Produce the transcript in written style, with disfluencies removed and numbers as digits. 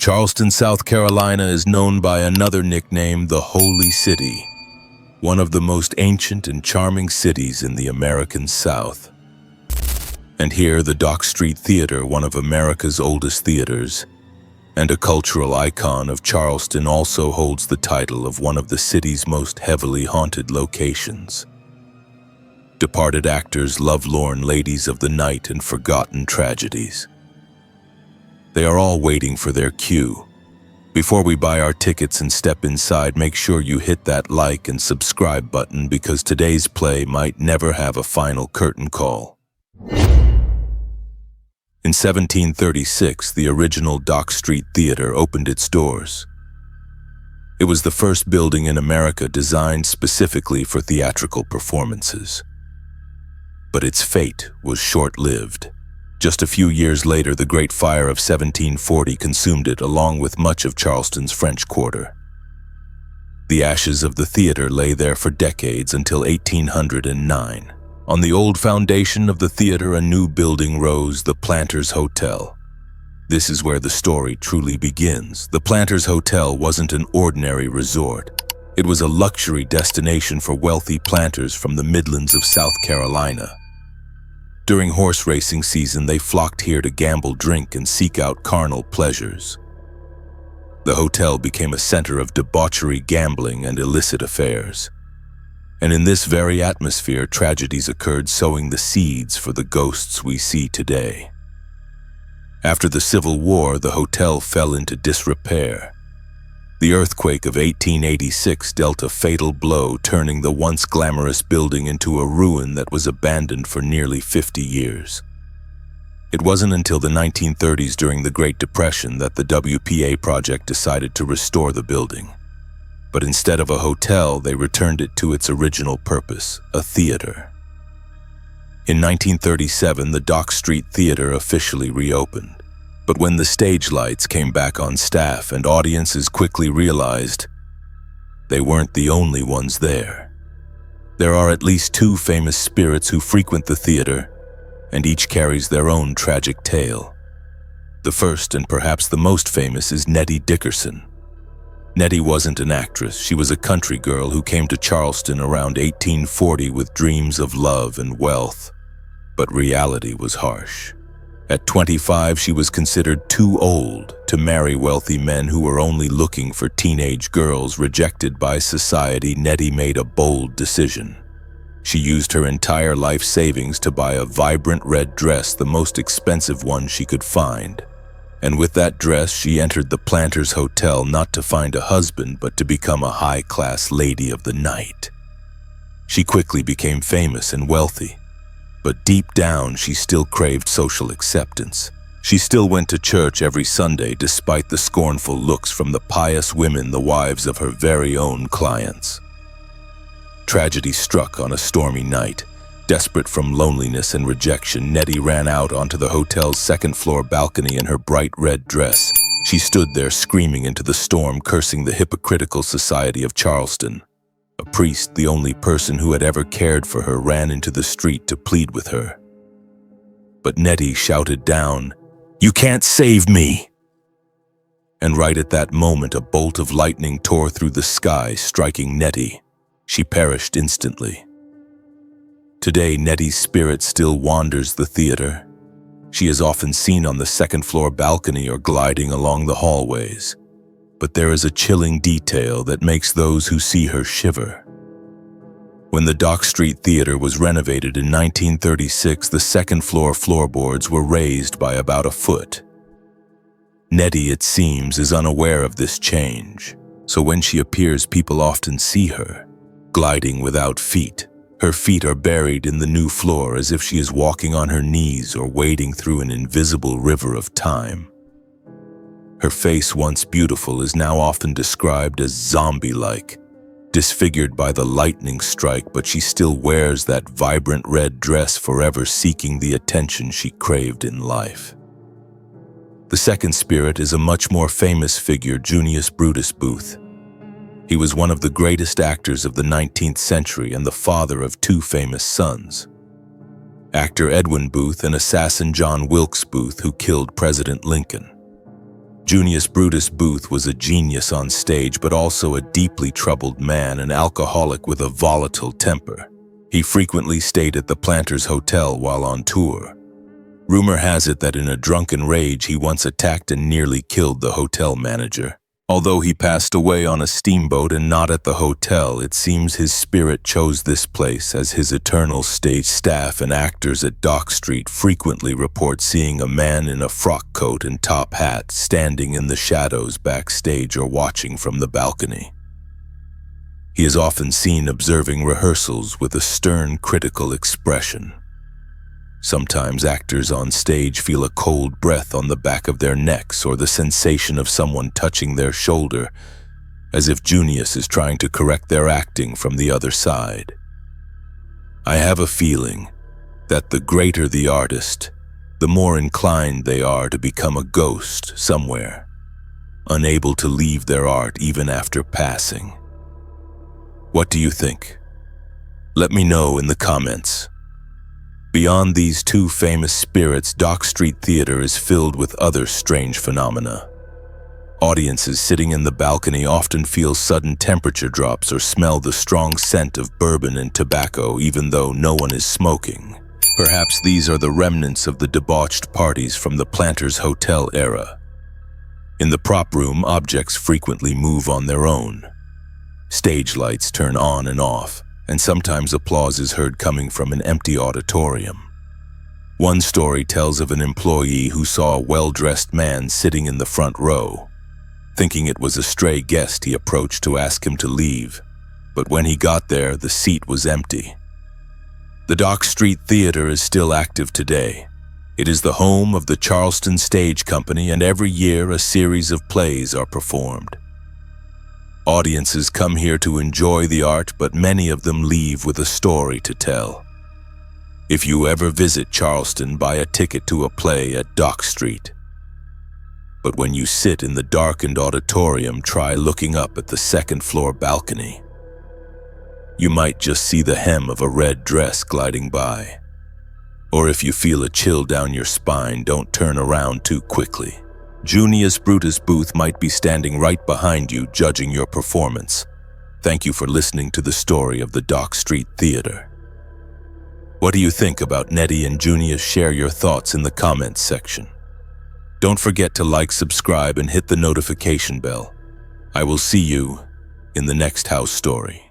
Charleston, South Carolina is known by another nickname, the Holy City, one of the most ancient and charming cities in the American South. And here, the Dock Street Theater, one of America's oldest theaters, and a cultural icon of Charleston, also holds the title of one of the city's most heavily haunted locations. Departed actors, lovelorn ladies of the night, and forgotten tragedies. They are all waiting for their cue. Before we buy our tickets and step inside, make sure you hit that like and subscribe button, because today's play might never have a final curtain call. In 1736, the original Dock Street Theater opened its doors. It was the first building in America designed specifically for theatrical performances. But its fate was short-lived. Just a few years later, the Great Fire of 1740 consumed it, along with much of Charleston's French Quarter. The ashes of the theater lay there for decades until 1809. On the old foundation of the theater, a new building rose, the Planters Hotel. This is where the story truly begins. The Planters Hotel wasn't an ordinary resort. It was a luxury destination for wealthy planters from the Midlands of South Carolina. During horse racing season, they flocked here to gamble, drink, and seek out carnal pleasures. The hotel became a center of debauchery, gambling, and illicit affairs. And in this very atmosphere, tragedies occurred, sowing the seeds for the ghosts we see today. After the Civil War, the hotel fell into disrepair. The earthquake of 1886 dealt a fatal blow, turning the once glamorous building into a ruin that was abandoned for nearly 50 years. It wasn't until the 1930s, during the Great Depression, that the WPA project decided to restore the building. But instead of a hotel, they returned it to its original purpose, a theater. In 1937, the Dock Street Theater officially reopened. But when the stage lights came back on staff, and audiences quickly realized they weren't the only ones there. There are at least two famous spirits who frequent the theater, and each carries their own tragic tale. The first, and perhaps the most famous, is Nettie Dickerson. Nettie wasn't an actress. She was a country girl who came to Charleston around 1840 with dreams of love and wealth. But reality was harsh. At 25, she was considered too old to marry wealthy men who were only looking for teenage girls. Rejected by society, Nettie made a bold decision. She used her entire life savings to buy a vibrant red dress, the most expensive one she could find. And with that dress, she entered the Planters Hotel, not to find a husband, but to become a high-class lady of the night. She quickly became famous and wealthy. But deep down, she still craved social acceptance. She still went to church every Sunday, despite the scornful looks from the pious women, the wives of her very own clients. Tragedy struck on a stormy night. Desperate from loneliness and rejection, Nettie ran out onto the hotel's second-floor balcony in her bright red dress. She stood there screaming into the storm, cursing the hypocritical society of Charleston. A priest, the only person who had ever cared for her, ran into the street to plead with her. But Nettie shouted down, "You can't save me!" And right at that moment, a bolt of lightning tore through the sky, striking Nettie. She perished instantly. Today, Nettie's spirit still wanders the theater. She is often seen on the second-floor balcony or gliding along the hallways. But there is a chilling detail that makes those who see her shiver. When the Dock Street Theater was renovated in 1936, the second-floor floorboards were raised by about a foot. Nettie, it seems, is unaware of this change, so when she appears, people often see her, gliding without feet. Her feet are buried in the new floor, as if she is walking on her knees or wading through an invisible river of time. Her face, once beautiful, is now often described as zombie-like, disfigured by the lightning strike, but she still wears that vibrant red dress, forever seeking the attention she craved in life. The second spirit is a much more famous figure, Junius Brutus Booth. He was one of the greatest actors of the 19th century and the father of two famous sons. Actor Edwin Booth and assassin John Wilkes Booth, who killed President Lincoln. Junius Brutus Booth was a genius on stage, but also a deeply troubled man, an alcoholic with a volatile temper. He frequently stayed at the Planters Hotel while on tour. Rumor has it that in a drunken rage he once attacked and nearly killed the hotel manager. Although he passed away on a steamboat and not at the hotel, it seems his spirit chose this place, as his eternal stage staff and actors at Dock Street frequently report seeing a man in a frock coat and top hat standing in the shadows backstage or watching from the balcony. He is often seen observing rehearsals with a stern, critical expression. Sometimes actors on stage feel a cold breath on the back of their necks or the sensation of someone touching their shoulder, as if Junius is trying to correct their acting from the other side. I have a feeling that the greater the artist, the more inclined they are to become a ghost somewhere, unable to leave their art even after passing. What do you think? Let me know in the comments. Beyond these two famous spirits, Dock Street Theater is filled with other strange phenomena. Audiences sitting in the balcony often feel sudden temperature drops or smell the strong scent of bourbon and tobacco even though no one is smoking. Perhaps these are the remnants of the debauched parties from the Planters Hotel era. In the prop room, objects frequently move on their own. Stage lights turn on and off, and sometimes applause is heard coming from an empty auditorium. One story tells of an employee who saw a well-dressed man sitting in the front row. Thinking it was a stray guest, he approached to ask him to leave, but when he got there, the seat was empty. The Dock Street Theater is still active today. It is the home of the Charleston Stage Company, and every year a series of plays are performed. Audiences come here to enjoy the art, but many of them leave with a story to tell. If you ever visit Charleston, buy a ticket to a play at Dock Street. But when you sit in the darkened auditorium, try looking up at the second-floor balcony. You might just see the hem of a red dress gliding by. Or if you feel a chill down your spine, don't turn around too quickly. Junius Brutus Booth might be standing right behind you, judging your performance. Thank you for listening to the story of the Dock Street Theater. What do you think about Nettie and Junius? Share your thoughts in the comments section. Don't forget to like, subscribe, and hit the notification bell. I will see you in the next house story.